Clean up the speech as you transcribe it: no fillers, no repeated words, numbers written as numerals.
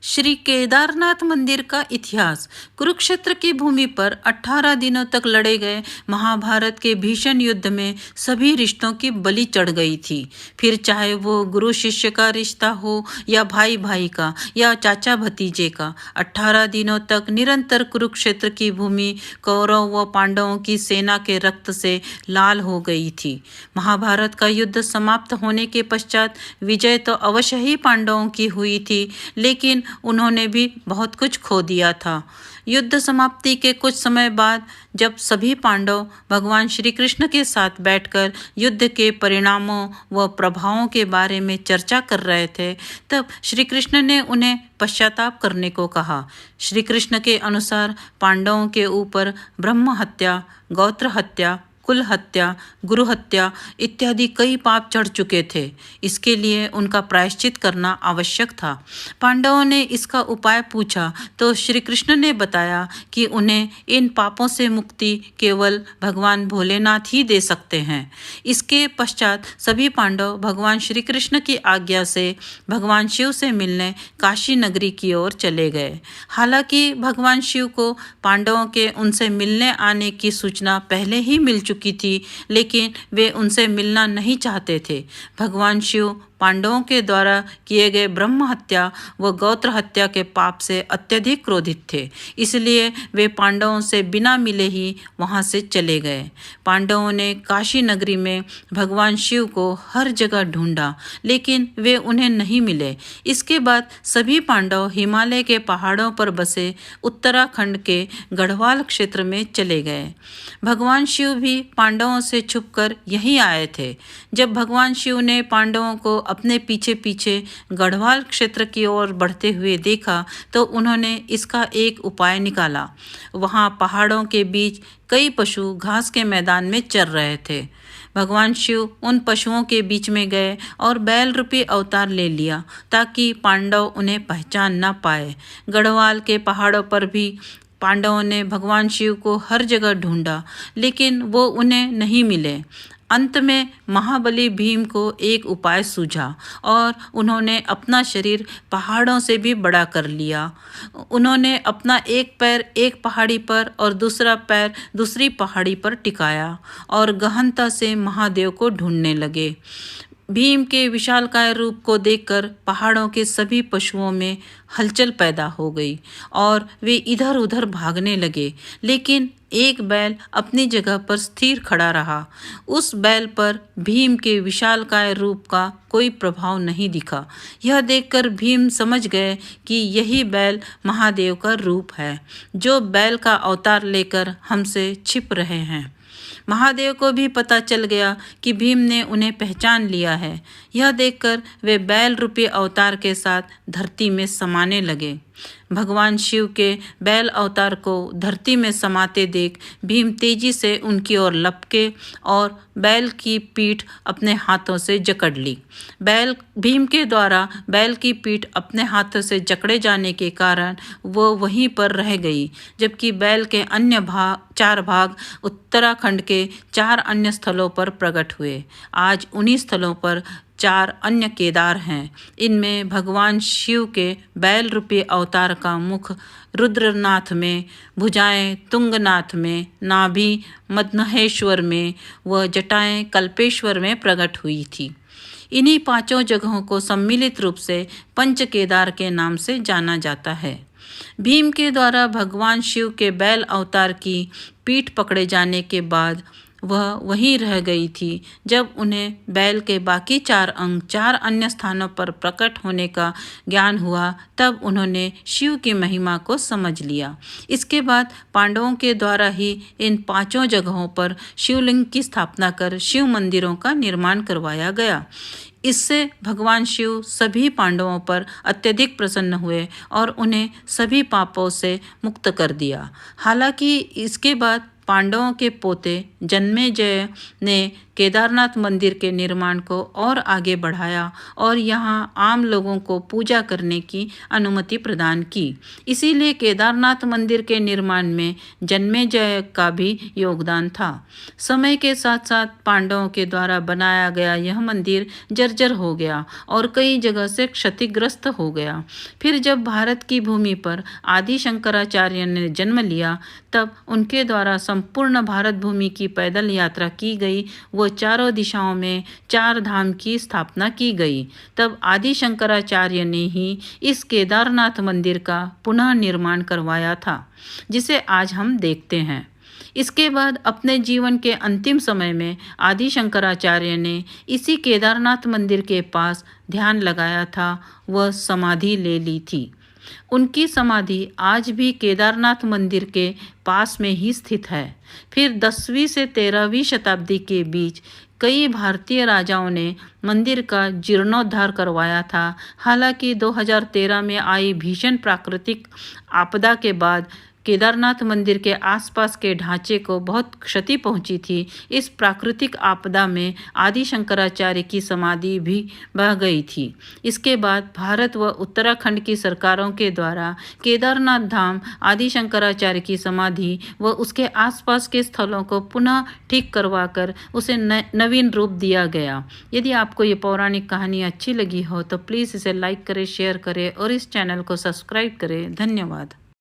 श्री केदारनाथ मंदिर का इतिहास। कुरुक्षेत्र की भूमि पर 18 दिनों तक लड़े गए महाभारत के भीषण युद्ध में सभी रिश्तों की बलि चढ़ गई थी। फिर चाहे वो गुरु शिष्य का रिश्ता हो या भाई भाई का या चाचा भतीजे का, 18 दिनों तक निरंतर कुरुक्षेत्र की भूमि कौरव व पांडवों की सेना के रक्त से लाल हो गई थी। महाभारत का युद्ध समाप्त होने के पश्चात विजय तो अवश्य ही पांडवों की हुई थी, लेकिन उन्होंने भी बहुत कुछ खो दिया था। युद्ध समाप्ति के कुछ समय बाद जब सभी पांडव भगवान श्री कृष्ण के साथ बैठकर युद्ध के परिणामों व प्रभावों के बारे में चर्चा कर रहे थे, तब श्री कृष्ण ने उन्हें पश्चाताप करने को कहा। श्री कृष्ण के अनुसार पांडवों के ऊपर ब्रह्म हत्या, गौत्र हत्या, कुल हत्या, गुरु हत्या इत्यादि कई पाप चढ़ चुके थे। इसके लिए उनका प्रायश्चित करना आवश्यक था। पांडवों ने इसका उपाय पूछा तो श्री कृष्ण ने बताया कि उन्हें इन पापों से मुक्ति केवल भगवान भोलेनाथ ही दे सकते हैं। इसके पश्चात सभी पांडव भगवान श्री कृष्ण की आज्ञा से भगवान शिव से मिलने काशी नगरी की ओर चले गए। हालांकि भगवान शिव को पांडवों के उनसे मिलने आने की सूचना पहले ही मिल चुकी थी, लेकिन वे उनसे मिलना नहीं चाहते थे। भगवान शिव पांडवों के द्वारा किए गए ब्रह्म हत्या व गौत्र हत्या के पाप से अत्यधिक क्रोधित थे, इसलिए वे पांडवों से बिना मिले ही वहां से चले गए। पांडवों ने काशी नगरी में भगवान शिव को हर जगह ढूंढा, लेकिन वे उन्हें नहीं मिले। इसके बाद सभी पांडव हिमालय के पहाड़ों पर बसे उत्तराखंड के गढ़वाल क्षेत्र में चले गए। भगवान शिव भी पांडवों से छुपकर यहीं आए थे। जब भगवान शिव ने पांडवों को अपने पीछे पीछे गढ़वाल क्षेत्र की ओर बढ़ते हुए देखा तो उन्होंने इसका एक उपाय निकाला। वहां पहाड़ों के बीच कई पशु घास के मैदान में चर रहे थे। भगवान शिव उन पशुओं के बीच में गए और बैल रूपी अवतार ले लिया ताकि पांडव उन्हें पहचान न पाए। गढ़वाल के पहाड़ों पर भी पांडवों ने भगवान शिव को हर जगह ढूंढा, लेकिन वो उन्हें नहीं मिले। अंत में महाबली भीम को एक उपाय सूझा और उन्होंने अपना शरीर पहाड़ों से भी बड़ा कर लिया। उन्होंने अपना एक पैर एक पहाड़ी पर और दूसरा पैर दूसरी पहाड़ी पर टिकाया और गहनता से महादेव को ढूंढने लगे। भीम के विशालकाय रूप को देखकर पहाड़ों के सभी पशुओं में हलचल पैदा हो गई और वे इधर उधर भागने लगे, लेकिन एक बैल अपनी जगह पर स्थिर खड़ा रहा। उस बैल पर भीम के विशालकाय रूप का कोई प्रभाव नहीं दिखा। यह देखकर भीम समझ गए कि यही बैल महादेव का रूप है, जो बैल का अवतार लेकर हमसे छिप रहे हैं। महादेव को भी पता चल गया कि भीम ने उन्हें पहचान लिया है। यह देखकर वे बैल रूपी अवतार के साथ धरती में समाने लगे। भगवान शिव के बैल अवतार को धरती में समाते देख भीम तेजी से उनकी ओर लपके और बैल की पीठ अपने हाथों से जकड़ ली। भीम के द्वारा बैल की पीठ अपने हाथों से जकड़े जाने के कारण वो वहीं पर रह गई, जबकि बैल के अन्य चार भाग उत्तराखंड के 4 अन्य स्थलों पर प्रकट हुए। आज उन्हीं स्थलों पर 4 अन्य केदार हैं। इनमें भगवान शिव के बैल रूपी अवतार का मुख रुद्रनाथ में, भुजाएं तुंगनाथ में, नाभि मदनहेश्वर में व जटाएं कल्पेश्वर में प्रकट हुई थी। इन्हीं 5 जगहों को सम्मिलित रूप से पंच केदार के नाम से जाना जाता है। भीम के द्वारा भगवान शिव के बैल अवतार की पीठ पकड़े जाने के बाद वह वहीं रह गई थी। जब उन्हें बैल के बाकी 4 अंग 4 अन्य स्थानों पर प्रकट होने का ज्ञान हुआ, तब उन्होंने शिव की महिमा को समझ लिया। इसके बाद पांडवों के द्वारा ही इन 5 जगहों पर शिवलिंग की स्थापना कर शिव मंदिरों का निर्माण करवाया गया। इससे भगवान शिव सभी पांडवों पर अत्यधिक प्रसन्न हुए और उन्हें सभी पापों से मुक्त कर दिया। हालांकि इसके बाद पांडवों के पोते जन्मेजय ने केदारनाथ मंदिर के निर्माण को और आगे बढ़ाया और यहाँ आम लोगों को पूजा करने की अनुमति प्रदान की। इसीलिए केदारनाथ मंदिर के निर्माण में जन्मेजय का भी योगदान था। समय के साथ साथ पांडवों के द्वारा बनाया गया यह मंदिर जर्जर हो गया और कई जगह से क्षतिग्रस्त हो गया। फिर जब भारत की भूमि पर आदि शंकराचार्य ने जन्म लिया तब उनके द्वारा संपूर्ण भारत भूमि की पैदल यात्रा की गई व चारों दिशाओं में 4 धाम की स्थापना की गई। तब आदि शंकराचार्य ने ही इस केदारनाथ मंदिर का पुनः निर्माण करवाया था, जिसे आज हम देखते हैं। इसके बाद अपने जीवन के अंतिम समय में आदि शंकराचार्य ने इसी केदारनाथ मंदिर के पास ध्यान लगाया था व समाधि ले ली थी। उनकी समाधि आज भी केदारनाथ मंदिर के पास में ही स्थित है। फिर 10वीं से 13वीं शताब्दी के बीच कई भारतीय राजाओं ने मंदिर का जीर्णोद्धार करवाया था। हालांकि 2013 में आई भीषण प्राकृतिक आपदा के बाद केदारनाथ मंदिर के आसपास के ढांचे को बहुत क्षति पहुंची थी। इस प्राकृतिक आपदा में आदि शंकराचार्य की समाधि भी बह गई थी। इसके बाद भारत व उत्तराखंड की सरकारों के द्वारा केदारनाथ धाम, आदि शंकराचार्य की समाधि व उसके आसपास के स्थलों को पुनः ठीक करवाकर उसे नवीन रूप दिया गया। यदि आपको ये पौराणिक कहानी अच्छी लगी हो तो प्लीज़ इसे लाइक करें, शेयर करें और इस चैनल को सब्सक्राइब करें। धन्यवाद।